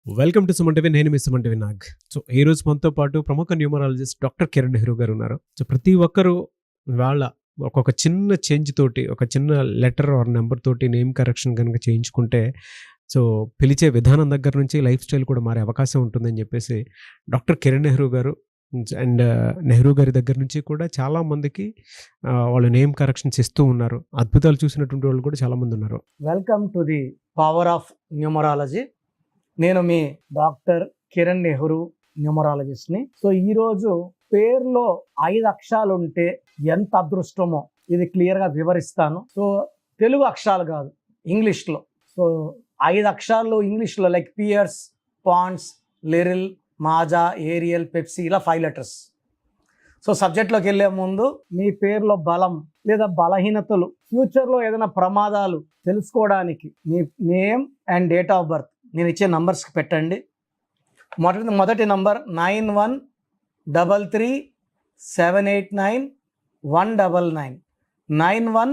Welcome to Suman TV. నేను మీ Suman TV Nag. So ఈ రోజు మనతో పాటు ప్రముఖ న్యూమరాలజిస్ట్ డాక్టర్ కిరణ్ నెహ్రూ గారు ఉన్నారు. సో ప్రతి ఒక్కరూ వాళ్ళ ఒక్కొక్క చిన్న చేంజ్ తోటి, ఒక చిన్న లెటర్ ఆర్ నెంబర్ తోటి నేమ్ కరెక్షన్ కనుక చేయించుకుంటే సో పిలిచే విధానం దగ్గర నుంచి లైఫ్ స్టైల్ కూడా మారే అవకాశం ఉంటుందని చెప్పేసి డాక్టర్ కిరణ్ నెహ్రూ గారు అండ్ నెహ్రూ గారి దగ్గర నుంచి కూడా చాలామందికి వాళ్ళు నేమ్ కరెక్షన్స్ ఇస్తూ ఉన్నారు. అద్భుతాలు చూసినటువంటి వాళ్ళు కూడా చాలామంది ఉన్నారు. Welcome to the power of numerology. నేను మీ డాక్టర్ కిరణ్ నెహ్రూ న్యూమరాలజిస్ట్ని. సో ఈరోజు పేరులో 5 అక్షరాలు ఉంటే ఎంత అదృష్టమో ఇది క్లియర్గా వివరిస్తాను. సో తెలుగు అక్షరాలు కాదు, ఇంగ్లీష్లో. సో 5 అక్షరాలు ఇంగ్లీష్లో like Pears, Pond's, Liril, Maaza, Ariel, Pepsi, ఇలా 5 లెటర్స్. సో సబ్జెక్ట్లోకి వెళ్ళే ముందు మీ పేరులో బలం లేదా బలహీనతలు, ఫ్యూచర్లో ఏదైనా ప్రమాదాలు తెలుసుకోవడానికి మీ name and date of birth నేను ఇచ్చే నంబర్స్కి పెట్టండి. మొదటి నంబర్ 9133789199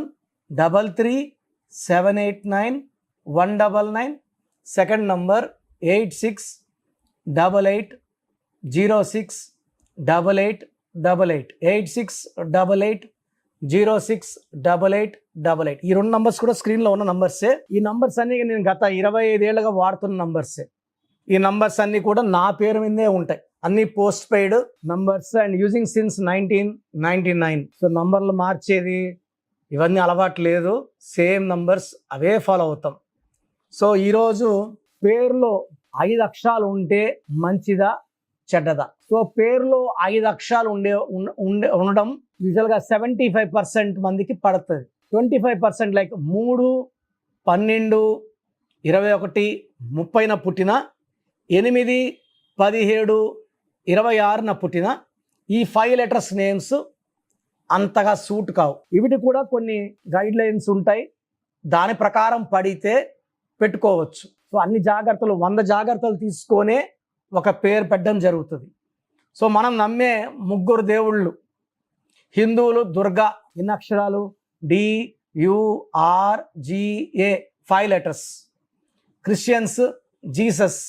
9133789199. Second number 8688068888 8688068888. ఈ 2 నంబర్స్ కూడా స్క్రీన్లో ఉన్న నంబర్సే. ఈ నంబర్స్ అన్నీ నేను గత 25 ఏళ్ళుగా వాడుతున్న నంబర్సే. ఈ నంబర్స్ అన్నీ కూడా నా పేరు మీదే ఉంటాయి. అన్ని post paid numbers and using since 1999. So నంబర్లు మార్చేది ఇవన్నీ అలవాటు లేదు. సేమ్ నంబర్స్ అవే ఫాలో అవుతాం. సో ఈరోజు పేరులో 5 అక్షరాలు ఉంటే మంచిదా చెడ్డదా? సో పేరులో 5 అక్షరాలు ఉండడం యూజువల్గా 75% మందికి పడుతుంది. 25% లైక్ 3, 12, 21, 30న పుట్టిన, 8, 17, 26న పుట్టిన ఈ 5 లెటర్స్ నేమ్స్ అంతగా సూట్ కావు. వీటి కూడా కొన్ని గైడ్ లైన్స్ ఉంటాయి. దాని ప్రకారం పడితే పెట్టుకోవచ్చు. సో అన్ని జాగ్రత్తలు 100 జాగ్రత్తలు తీసుకొనే ఒక పేరు పెట్టడం జరుగుతుంది. సో మనం నమ్మే 3 దేవుళ్ళు, హిందువులు దుర్గా, ఎన్ని అక్షరాలు? DURGA 5 letters. Christians Jesus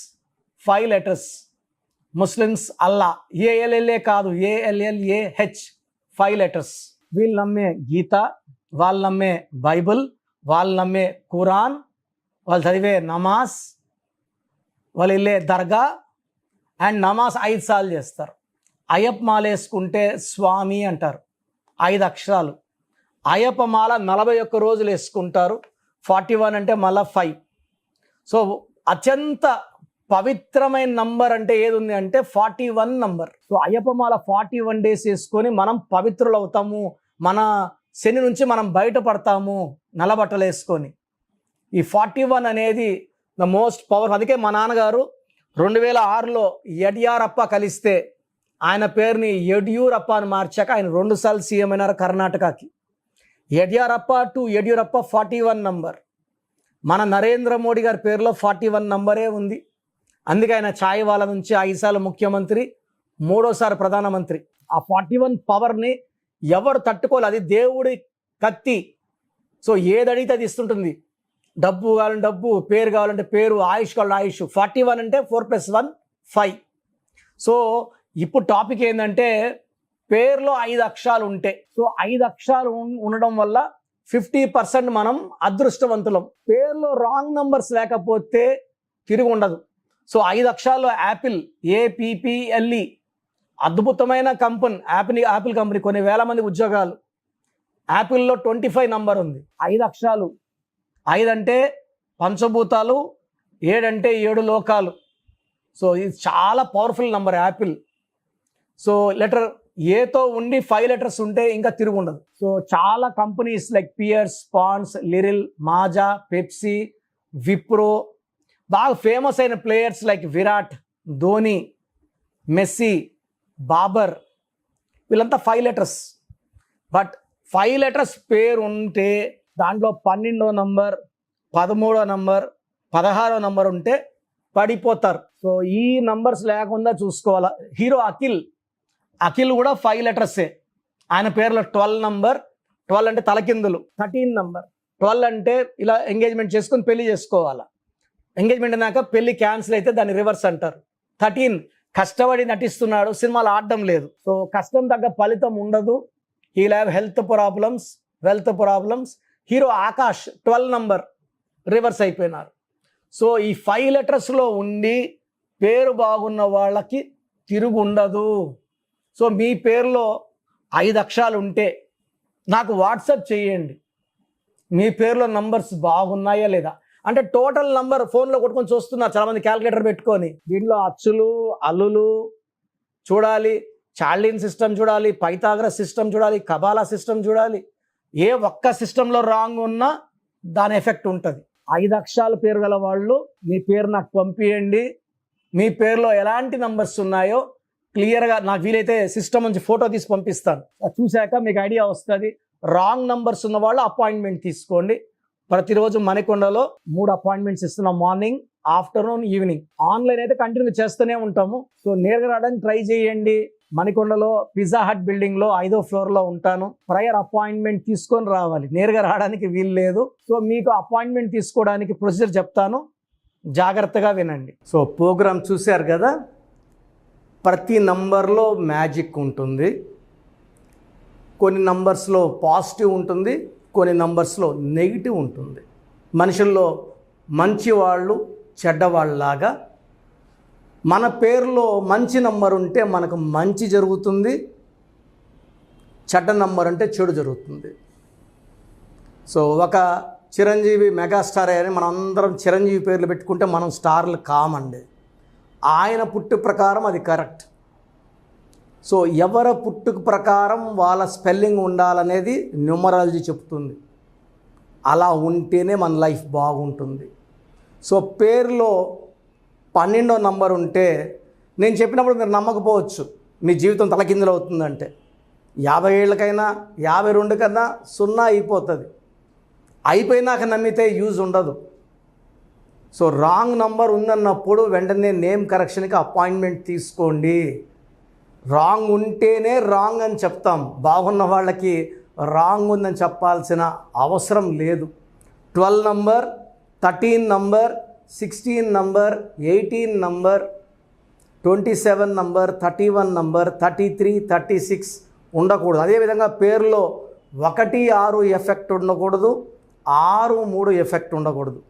5 letters. Muslims Allah, ALLA కాదు, ALLAH 5 లెటర్స్. వీళ్ళు నమ్మే గీత, వాళ్ళు నమ్మే బైబిల్, వాళ్ళు నమ్మే ఖురాన్, వాళ్ళు చదివే నమాజ్, వాళ్ళు వెళ్ళే దర్గా అండ్ నమాజ్ 5 సార్లు చేస్తారు. అయ్యప్ప మాల వేసుకుంటే స్వామి అంటారు. 5 అక్షరాలు. అయ్యప్ప మాల 41 రోజులు వేసుకుంటారు. 41 అంటే మళ్ళీ 5. సో అత్యంత పవిత్రమైన నంబర్ అంటే ఏది ఉంది అంటే 41 నంబర్. సో అయ్యప్ప మాల 41 డేస్ వేసుకొని మనం పవిత్రులు అవుతాము, మన శని నుంచి మనం బయటపడతాము నల్లబట్టలు వేసుకొని. ఈ 41 అనేది ద మోస్ట్ పవర్. అందుకే మా నాన్నగారు 2006లో యడ్యూరప్ప కలిస్తే ఆయన పేరుని యడ్యూరప్ప అని మార్చాక ఆయన 2 సార్లు సీఎం అయినారు కర్ణాటకకి. Yediyurappa to Yediyurappa 41 number. మన నరేంద్ర మోడీ గారి పేరులో 41 నంబరే ఉంది. అందుకే ఆయన ఛాయ్ వాళ్ళ నుంచి 5 సార్లు ముఖ్యమంత్రి, 3వసారి ప్రధానమంత్రి. ఆ 41 పవర్ని ఎవరు తట్టుకోవాలి. అది దేవుడి కత్తి. సో ఏది అడిగితే అది ఇస్తుంటుంది. డబ్బు కావాలంటే డబ్బు, పేరు కావాలంటే పేరు, ఆయుష్ కావాలంటే ఆయుష్. 41 అంటే 4 + 1 5. సో ఇప్పుడు టాపిక్ ఏంటంటే పేరులో 5 అక్షరాలు ఉంటే, సో 5 అక్షరాలు ఉండడం వల్ల 50% మనం అదృష్టవంతులం. పేరులో రాంగ్ నంబర్స్ లేకపోతే తిరిగి ఉండదు. సో 5 అక్షరాల్లో యాపిల్, APPLE అద్భుతమైన కంపెనీ. యాపిల్ కంపెనీ, కొన్ని వేల మంది ఉద్యోగాలు. యాపిల్లో 25 నంబర్ ఉంది. 5 అక్షరాలు. 5 అంటే పంచభూతాలు, 7 అంటే 7 లోకాలు. సో ఇది చాలా powerful number apple. So letter ఏతో ఉండి 5 లెటర్స్ ఉంటే ఇంకా తిరుగు ఉండదు. సో చాలా companies like Pears, Pond's, Liril, Maaza, Pepsi, Wipro, బాగా ఫేమస్ అయిన players like Virat, Dhoni, Messi, Babar, వీళ్ళంతా 5 లెటర్స్. బట్ 5 లెటర్స్ పేరు ఉంటే దాంట్లో 12వ నంబర్, 13వ నంబర్, 16వ నంబర్ ఉంటే పడిపోతారు. సో ఈ నంబర్స్ లేకుండా చూసుకోవాలా. హీరో అఖిల్ కూడా 5 లెటర్సే. ఆయన పేరులో 12 నంబర్. 12 అంటే తలకిందులు. 13 నంబర్. 12 అంటే ఇలా ఎంగేజ్మెంట్ చేసుకొని పెళ్లి చేసుకోవాలా. ఎంగేజ్మెంట్ అన్నాక పెళ్లి క్యాన్సిల్ అయితే దాన్ని రివర్స్ అంటారు. 13 కష్టపడి నటిస్తున్నాడు, సినిమాలు ఆడడం లేదు. సో కష్టం తగ్గ ఫలితం ఉండదు. He'll have health problems, wealth problems. Hero Akash 12 number reverse అయిపోయినారు. సో ఈ 5 లెటర్స్లో ఉండి పేరు బాగున్న వాళ్ళకి తిరుగు ఉండదు. సో మీ పేరులో 5 అక్షరాలు ఉంటే నాకు వాట్సాప్ చేయండి, మీ పేరులో నంబర్స్ బాగున్నాయా లేదా. అంటే టోటల్ నంబర్ ఫోన్లో కొట్టుకొని చూస్తున్నారు చాలామంది క్యాలిక్యులేటర్ పెట్టుకొని. దీంట్లో అచ్చులు అల్లులు చూడాలి, చార్లిన్ సిస్టమ్ చూడాలి, పైథాగరస్ సిస్టమ్ చూడాలి, కబాలా సిస్టమ్ చూడాలి. ఏ ఒక్క సిస్టంలో రాంగ్ ఉన్నా దాని ఎఫెక్ట్ ఉంటుంది. 5 అక్షరాల పేరు గల వాళ్ళు మీ పేరు నాకు పంపియండి. మీ పేరులో ఎలాంటి నంబర్స్ ఉన్నాయో క్లియర్గా నాకు వీలైతే సిస్టమ్ నుంచి ఫోటో తీసి పంపిస్తాను. అది చూశాక మీకు ఐడియా వస్తుంది. రాంగ్ నంబర్స్ ఉన్న వాళ్ళు అపాయింట్మెంట్ తీసుకోండి. ప్రతిరోజు మణికొండలో 3 అపాయింట్మెంట్స్ ఇస్తున్నాం, మార్నింగ్, ఆఫ్టర్నూన్, ఈవినింగ్. ఆన్లైన్ అయితే కంటిన్యూ చేస్తూనే ఉంటాము. సో నేరుగా రావడానికి ట్రై చేయండి. మణికొండలో పిజ్జా హట్ బిల్డింగ్లో 5వ ఫ్లోర్లో ఉంటాను. ప్రయర్ అపాయింట్మెంట్ తీసుకొని రావాలి, నేరుగా రావడానికి వీలు లేదు. సో మీకు అపాయింట్మెంట్ తీసుకోవడానికి ప్రొసీజర్ చెప్తాను, జాగ్రత్తగా వినండి. సో ప్రోగ్రామ్ చూశారు కదా, ప్రతి నంబర్లో మ్యాజిక్ ఉంటుంది. కొన్ని నంబర్స్లో పాజిటివ్ ఉంటుంది, కొన్ని నంబర్స్లో నెగిటివ్ ఉంటుంది. మనుషుల్లో మంచి వాళ్ళు చెడ్డవాళ్ళలాగా మన పేరులో మంచి నంబర్ ఉంటే మనకు మంచి జరుగుతుంది, చెడ్డ నంబర్ అంటే చెడు జరుగుతుంది. సో ఒక చిరంజీవి మెగాస్టార్ అని మనం అందరం చిరంజీవి పేర్లు పెట్టుకుంటే మనం స్టార్లు కామండి. ఆయన పుట్టు ప్రకారం అది కరెక్ట్. సో ఎవరి పుట్టుక ప్రకారం వాళ్ళ స్పెల్లింగ్ ఉండాలనేది న్యూమరాలజీ చెప్తుంది. అలా ఉంటేనే మన లైఫ్ బాగుంటుంది. సో పేరులో 12వ నంబర్ ఉంటే నేను చెప్పినప్పుడు మీరు నమ్మకపోవచ్చు, మీ జీవితం తలకిందులు అవుతుందంటే. 50 ఏళ్ళకైనా 52 కన్నా 0 అయిపోతుంది. అయిపోయినాక నమ్మితే యూజ్ ఉండదు. సో రాంగ్ నంబర్ ఉందన్నప్పుడు వెంటనే నేమ్ కరెక్షన్కి అపాయింట్మెంట్ తీసుకోండి. రాంగ్ ఉంటేనే రాంగ్ అని చెప్తాం, బాగున్న వాళ్ళకి రాంగ్ ఉందని చెప్పాల్సిన అవసరం లేదు. 12 number, 13 number, 16 number, 18 number, 27 number, 31 number, 33, 36 ఉండకూడదు. అదేవిధంగా పేరులో 1, 6 ఎఫెక్ట్ ఉండకూడదు, 6, 3 ఎఫెక్ట్ ఉండకూడదు.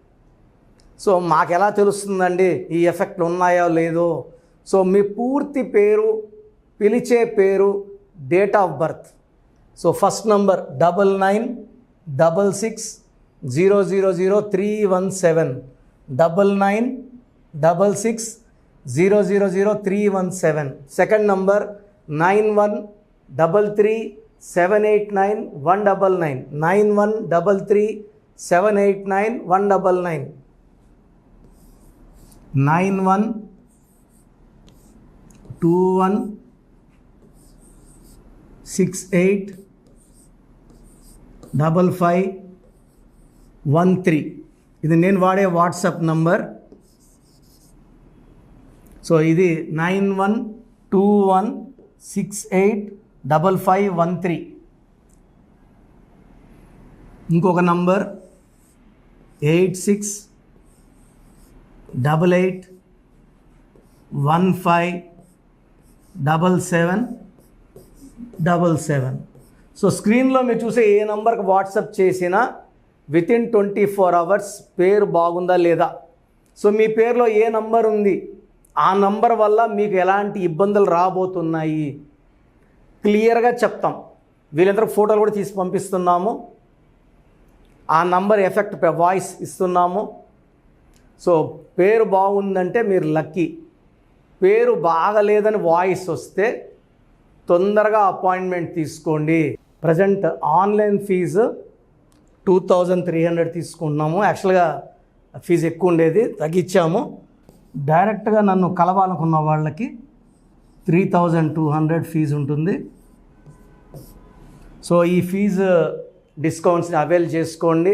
సో మాకు ఎలా తెలుస్తుందండి ఈ ఎఫెక్ట్లు ఉన్నాయో లేదో? సో మీ పూర్తి పేరు, పిలిచే పేరు, date of birth. So first number 9966000317, 9966000317. Second number 9133789199, 9133789199, 9121685513. ఇది నేను వాడే వాట్సాప్ నంబర్. సో ఇది 9121685513. ఇంకొక నంబర్ 8688157777. సో స్క్రీన్లో మీరు చూసే ఏ నంబర్కి వాట్సాప్ చేసినా వితిన్ 24 అవర్స్ పేరు బాగుందా లేదా, సో మీ పేరులో ఏ నంబర్ ఉంది, ఆ నంబర్ వల్ల మీకు ఎలాంటి ఇబ్బందులు రాబోతున్నాయి క్లియర్గా చెప్తాం. వీళ్ళందరూ ఫోటోలు కూడా తీసి పంపిస్తున్నాము. ఆ నంబర్ ఎఫెక్ట్ వాయిస్ ఇస్తున్నాము. సో పేరు బాగుందంటే మీరు లక్కీ. పేరు బాగలేదని వాయిస్ వస్తే తొందరగా అపాయింట్మెంట్ తీసుకోండి. ప్రజెంట్ ఆన్లైన్ ఫీజు 2300 తీసుకుంటున్నాము. యాక్చువల్గా ఫీజు ఎక్కువ ఉండేది, తగ్గించాము. డైరెక్ట్గా నన్ను కలవాలనుకున్న వాళ్ళకి 3200 ఫీజు ఉంటుంది. సో ఈ ఫీజు డిస్కౌంట్స్ని అవైల్ చేసుకోండి.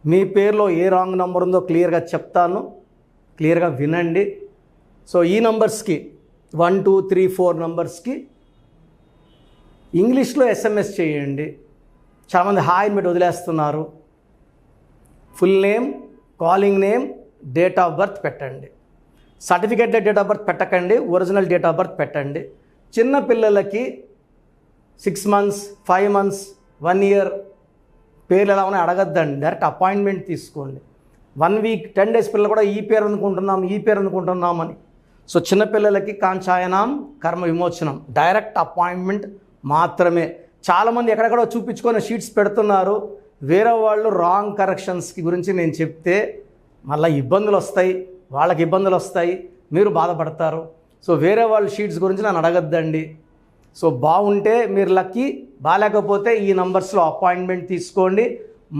మీ పేరులో ఏ రాంగ్ నెంబర్ ఉందో క్లియర్గా చెప్తాను, క్లియర్గా వినండి. సో ఈ నంబర్స్కి 1, 2, 3, 4 నంబర్స్కి ఇంగ్లీష్లో SMS చేయండి. చాలామంది హాయ్ మీరు వదిలేస్తున్నారు. Full name, calling name, date of birth పెట్టండి. సర్టిఫికేట్ డేట్ ఆఫ్ బర్త్ పెట్టకండి, ఒరిజినల్ డేట్ ఆఫ్ బర్త్ పెట్టండి. చిన్న పిల్లలకి 6 months, 5 months, 1 year పేర్లు ఎలా ఉన్నాయి అడగద్దండి, డైరెక్ట్ అపాయింట్మెంట్ తీసుకోండి. 1 week 10 days పిల్లలు కూడా ఈ పేరు అనుకుంటున్నాం అని. సో చిన్నపిల్లలకి కాంచాయనం కర్మ విమోచనం డైరెక్ట్ అపాయింట్మెంట్ మాత్రమే. చాలామంది ఎక్కడెక్కడో చూపించుకొని షీట్స్ పెడుతున్నారు. వేరే వాళ్ళు రాంగ్ కరెక్షన్స్కి గురించి నేను చెప్తే మళ్ళీ ఇబ్బందులు వస్తాయి, వాళ్ళకి ఇబ్బందులు వస్తాయి, మీరు బాధపడతారు. సో వేరే వాళ్ళ షీట్స్ గురించి నన్ను అడగద్దండి. సో బాగుంటే మీరు లక్కీ, బాగాలేకపోతే ఈ నంబర్స్లో అపాయింట్మెంట్ తీసుకోండి.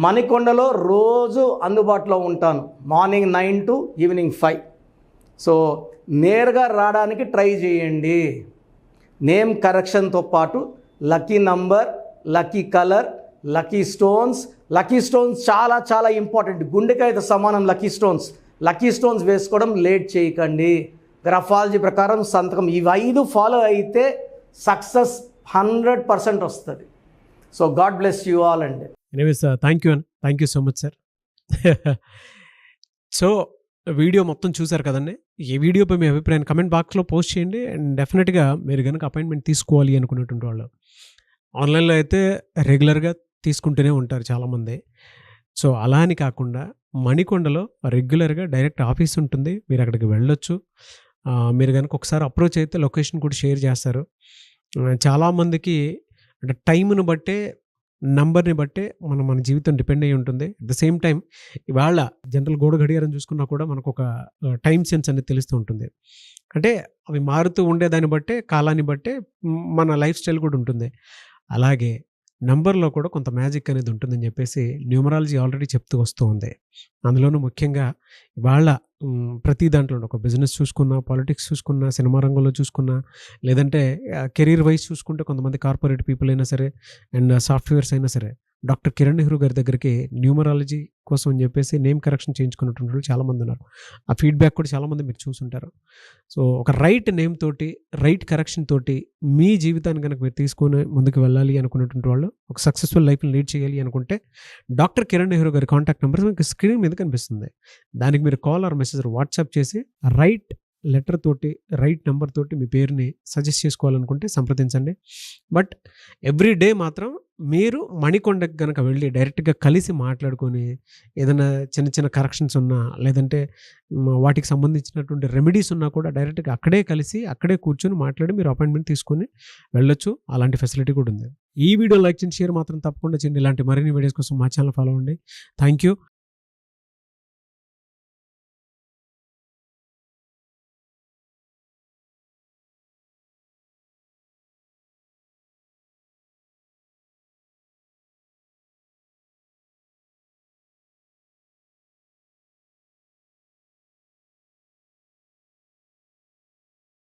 మణికొండలో రోజు అందుబాటులో ఉంటాను, మార్నింగ్ 9 to evening 5. సో నేరుగా రావడానికి ట్రై చేయండి. నేమ్ కరెక్షన్తో పాటు lucky number, lucky colour, lucky stones చాలా చాలా ఇంపార్టెంట్. గుండెకాయతో సమానం లక్కీ స్టోన్స్ వేసుకోవడం లేట్ చేయకండి. గ్రఫాలజీ ప్రకారం సంతకం ఇవి 5 ఫాలో అయితే సక్సెస్ 100% వస్తుంది. So God bless you all అండి. Anyways thank you so much sir. So video మొత్తం చూసారు కదండి. ఈ వీడియోపై మీ అభిప్రాయాన్ని కమెంట్ బాక్స్లో పోస్ట్ చేయండి. అండ్ డెఫినెట్గా మీరు కనుక అపాయింట్మెంట్ తీసుకోవాలి అనుకునేటువంటి వాళ్ళు ఆన్లైన్లో అయితే రెగ్యులర్గా తీసుకుంటూనే ఉంటారు చాలామంది. సో అలా అని కాకుండా మణికొండలో రెగ్యులర్గా డైరెక్ట్ ఆఫీస్ ఉంటుంది, మీరు అక్కడికి వెళ్ళొచ్చు. మీరు కనుక ఒకసారి అప్రోచ్ అయితే లొకేషన్ కూడా షేర్ చేస్తారు. చాలామందికి అంటే టైంను బట్టే, నంబర్ని బట్టే మన జీవితం డిపెండ్ అయ్యి ఉంటుంది. అట్ ద సేమ్ టైం ఇవాళ జనరల్ గోడ గడియారం చూసుకున్నా కూడా మనకు ఒక టైం సెన్స్ అనేది తెలుస్తూ ఉంటుంది. అంటే అవి మారుతూ ఉండేదాన్ని బట్టే, కాలాన్ని బట్టే మన లైఫ్ స్టైల్ కూడా ఉంటుంది. అలాగే నంబర్లో కూడా కొంత మ్యాజిక్ అనేది ఉంటుందని చెప్పేసి న్యూమరాలజీ ఆల్రెడీ చెప్తూ వస్తూ ఉంది. అందులోనూ ముఖ్యంగా ఇవాళ ప్రతి దాంట్లో ఒక బిజినెస్ చూసుకున్నా, పాలిటిక్స్ చూసుకున్నా, సినిమా రంగంలో చూసుకున్నా, లేదంటే కెరీర్ వైజ్ చూసుకుంటే కొంతమంది కార్పొరేట్ పీపుల్ అయినా సరే అండ్ సాఫ్ట్వేర్స్ అయినా సరే డాక్టర్ కిరణ్ నెహ్రూ గారి దగ్గరికి న్యూమరాలజీ కోసం అని చెప్పేసి నేమ్ కరెక్షన్ చేయించుకున్నటువంటి వాళ్ళు చాలామంది ఉన్నారు. ఆ ఫీడ్బ్యాక్ కూడా చాలామంది మీరు చూసుంటారు. సో ఒక రైట్ నేమ్ తోటి, రైట్ కరెక్షన్ తోటి మీ జీవితాన్ని కనుక మీరు తీసుకొని ముందుకు వెళ్ళాలి అనుకున్నటువంటి వాళ్ళు, ఒక సక్సెస్ఫుల్ లైఫ్ని లీడ్ చేయాలి అనుకుంటే డాక్టర్ కిరణ్ నెహ్రూ గారి కాంటాక్ట్ నెంబర్ మీకు స్క్రీన్ మీద కనిపిస్తుంది. దానికి మీరు కాల్ ఆర్ మెసేజ్ వాట్సాప్ చేసి రైట్ లెటర్ తోటి, రైట్ నెంబర్ తోటి మీ పేరుని సజెస్ట్ చేసుకోవాలనుకుంటే సంప్రదించండి. బట్ ఎవ్రీ డే మాత్రం మీరు మణికొండకి కనుక వెళ్ళి డైరెక్ట్గా కలిసి మాట్లాడుకొని ఏదైనా చిన్న చిన్న కరెక్షన్స్ ఉన్నా, లేదంటే వాటికి సంబంధించినటువంటి రెమెడీస్ ఉన్నా కూడా డైరెక్ట్గా అక్కడే కలిసి, అక్కడే కూర్చొని మాట్లాడి మీరు అపాయింట్మెంట్ తీసుకొని వెళ్ళొచ్చు. అలాంటి ఫెసిలిటీ కూడా ఉంది. ఈ వీడియో లైక్ చేయండి, షేర్ మాత్రం తప్పకుండా చేయండి. ఇలాంటి మరిన్ని వీడియోస్ కోసం మా ఛానల్ ఫాలో అవ్వండి. Thank you.